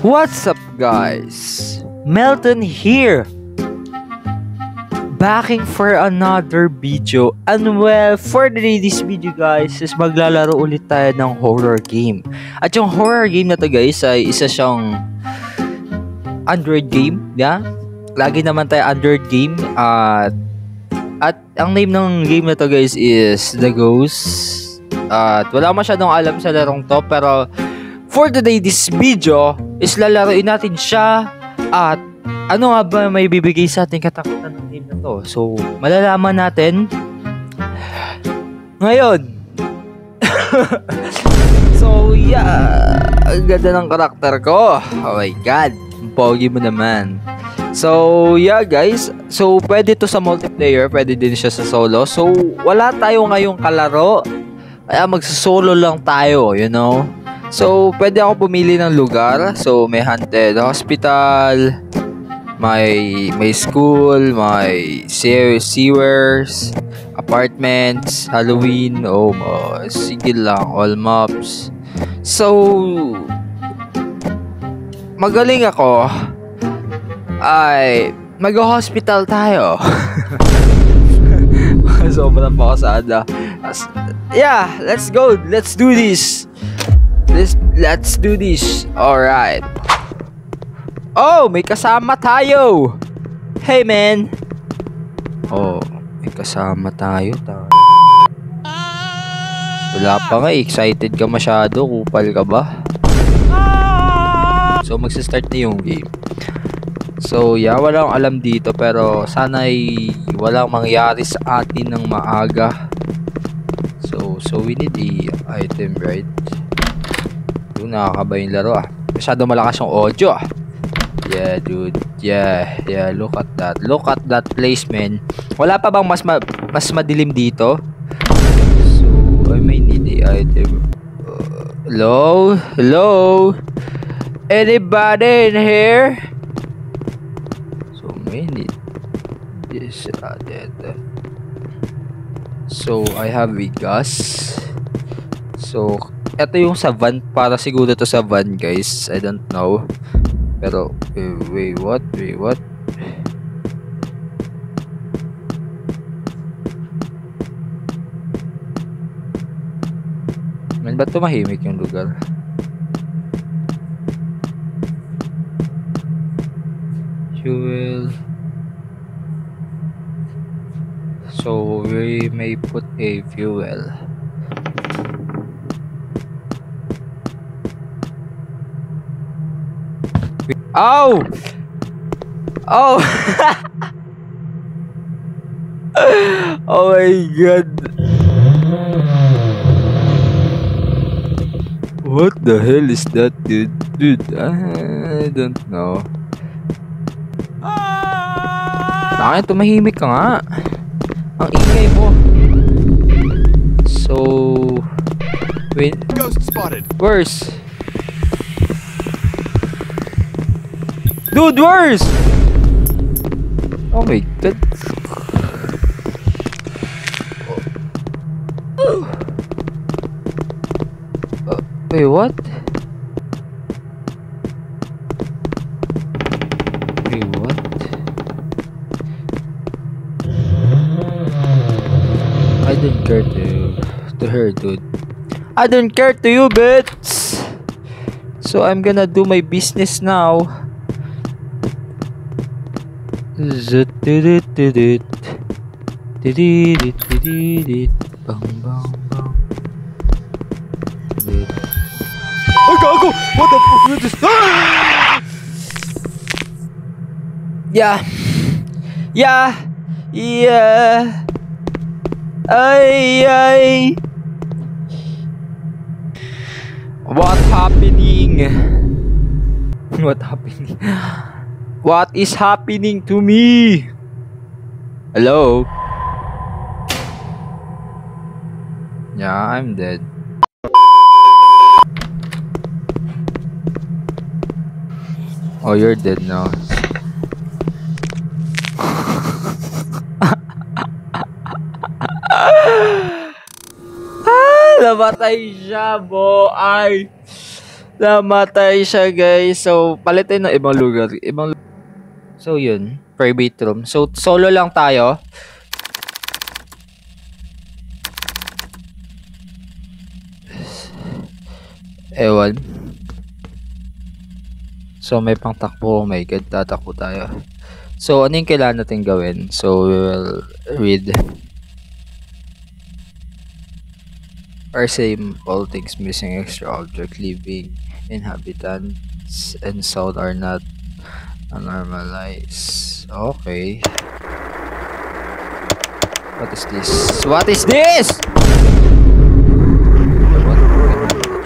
What's up guys? Melton here, backing for another video. And well, for this video guys is maglalaro ulit tayo ng horror game. At yung horror game na to guys ay isa siyang Android game, yeah? Lagi naman tayo Android game. At ang name ng game na to guys is The Ghost. At wala masyadong alam sa larong to, pero for today this video is lalaroin natin siya. At ano nga ba may bibigay sa ating katakutan ng game na to? So malalaman natin ngayon. So yeah, ang ganda ng karakter ko. Oh my god, pogi mo naman. So yeah guys, so pwede to sa multiplayer, pwede din siya sa solo. So wala tayo ngayong kalaro, kaya magsasolo lang tayo, you know. So pwede ako pumili ng lugar. So may haunted hospital, may school, may sewers, apartments, Halloween, sige lang, all maps. So magaling ako ay mag-hospital tayo. Sobrang pakasada. Yeah, let's go. Let's do this. Let's do this. Alright. Oh, may kasama tayo. Hey man. Oh, may kasama tayo. Wala pa nga, excited ka masyado. Kupal ka ba? So magsa-start na yung game. So yeah, walang alam dito, pero sana'y walang mangyari sa atin ng maaga. So we need the item, right? Yung nakakaba yung laro Masyado malakas yung audio Yeah dude, yeah, look at that place man. Wala pa bang mas madilim dito? So I may need the item. Hello? Anybody in here? So may need this that. So I have a gas. So ito yung sa van, para siguro to sa van guys, I don't know. Pero wait what? Man, ba't tumahimik yung lugar? Fuel. So we may put a fuel. Oh! Oh my god. What the hell is that, dude? I don't know. Bakit tumahimik ka nga? Ang ingay mo. So wait. Ghost spotted. Where's? Dude, where's? Oh my god. Wait, what? Wait, what? I don't care to her, dude. I don't care to you, bitch. So I'm gonna do my business now. Oh gago! What the fuck is this? Yeah. Ay. What happening? What is happening to me? Hello? Yeah, I'm dead. Oh, you're dead now. Namatay siya, boy. Namatay siya, guys. So, palitin na ibang lugar. So, yun. Private room. So, solo lang tayo. Ewan. So, may pangtakbo. Oh my God, tatakbo tayo. So, ano yung kailangan natin gawin? So, we will read. Are same all things missing extra object living inhabitants and sound are not normalized. Okay. What is this? What is this? What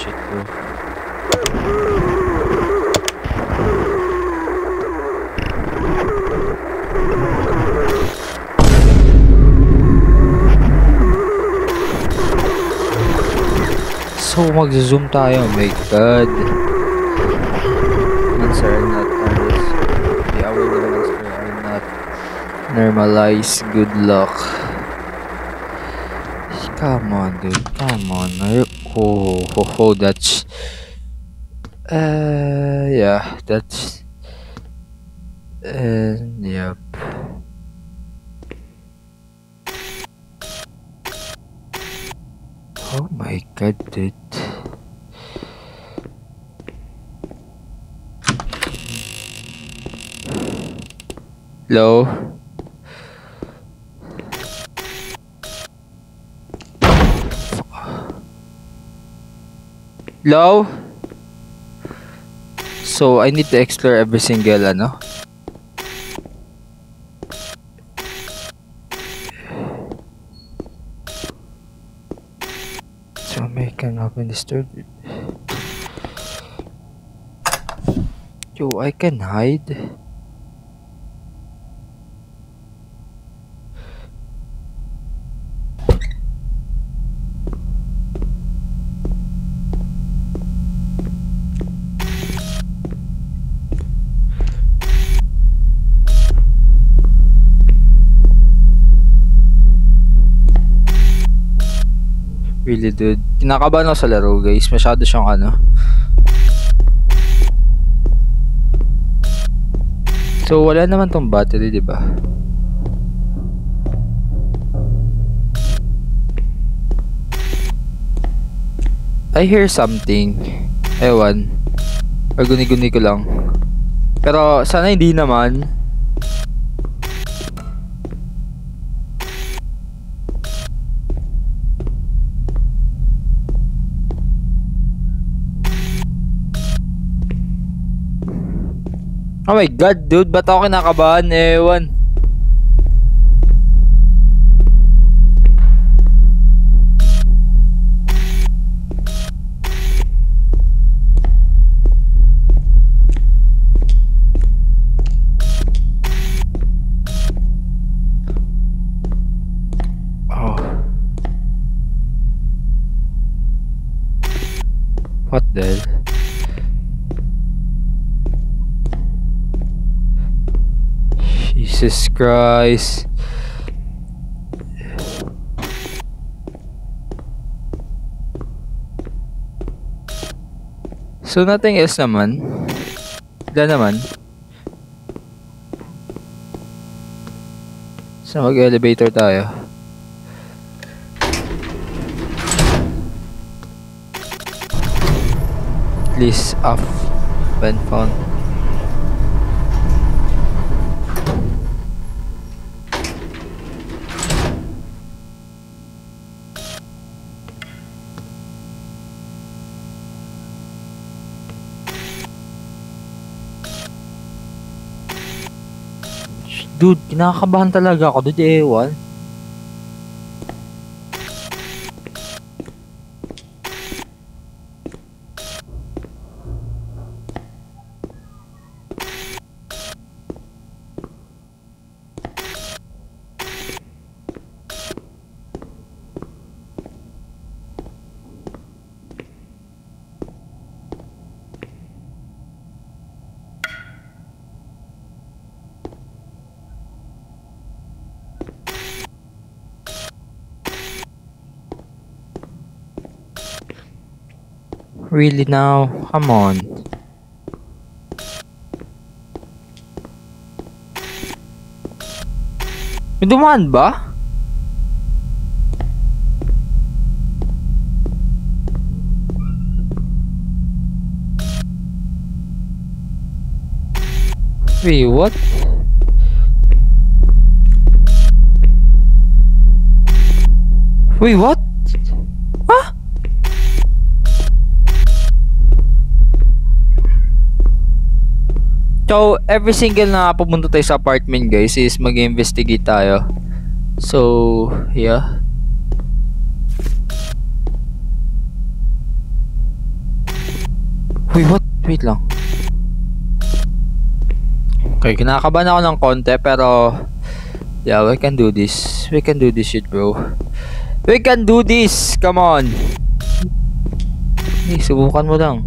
shit, bro? So, mag-zoom tayo. Oh my God. Monster are not honest. The our monster are not normalized. Good luck. Come on, dude. Come on. Oh, that's... yeah, that's... yep. Oh my God, dude. Hello? Hello? So, I need to explore every single, ano? So, I cannot be disturbed. Yo, I can hide. Really, dude. Kinakabahan ako sa laro, guys. Masyado siyang ano. So, wala naman tong battery, di ba? I hear something. Ewan. Or guni-guni ko lang. Pero, sana hindi naman. Oh my God, dude. Ba't ako kinakabahan? Ewan. Oh. What the hell? Jesus Christ. So, nothing else naman. Wala naman. So, mag-elevator tayo. List off when found. Dude, kinakabahan talaga ako. Dude, ewan. Really now? Come on. May dumaan ba? Wait, what? Wait, what? Huh? So, every single na pumunta tayo sa apartment, guys, is mag-investigate tayo. So, yeah. Wait, what? Wait lang. Okay, kinakabahan ako ng konti, pero yeah, we can do this. We can do this shit, bro. We can do this! Come on! Hey, subukan mo lang.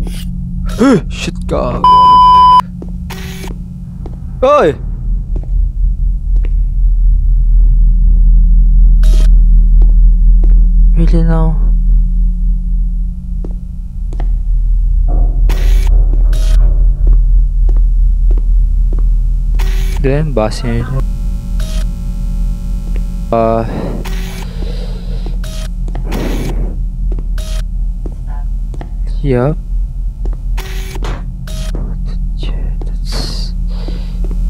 Shit ka. Hoy! Really now? Then, basin. Yep.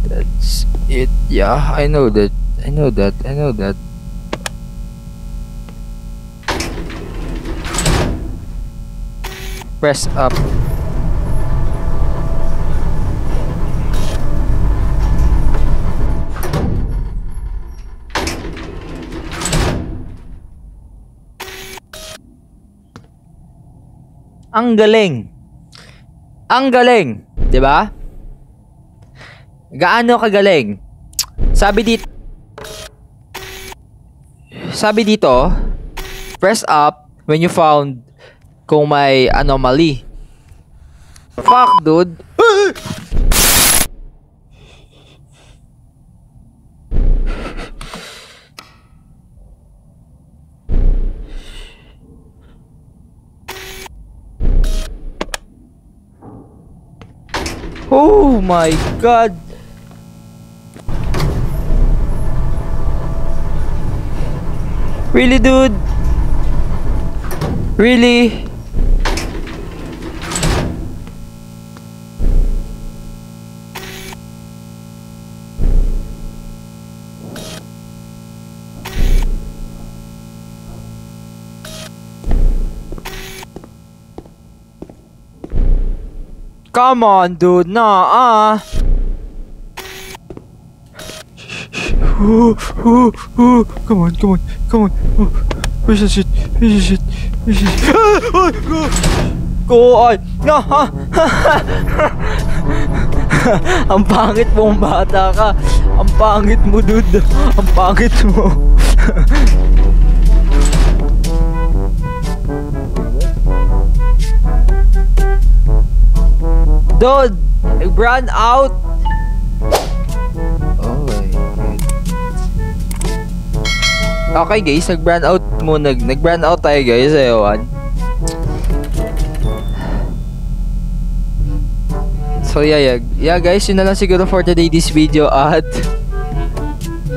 That's it. Yeah, I know that. I know that. I know that. Press up. Ang galing. Ang galing, 'di ba? Gaano kagaling? Sabi dito, press up when you found kung may anomaly. Fuck, dude. Oh my god. Really, dude? Really? Come on, dude. Nah, Come on, come on, come on. Where's the shit? Where's the shit? Where's the shit? Go on. No. Ang pangit mong bata ka. Ang pangit mo, dude. Ang pangit mo. Dude, nag-brand out. Oh my god. Okay guys, nag-brand out mo. Nag-brand out tayo guys. Ewan. So yeah guys, yun na lang siguro for today this video. At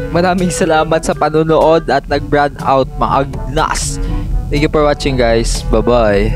maraming salamat sa panunood at nag-brand out mga agnas. Thank you for watching guys. Bye bye.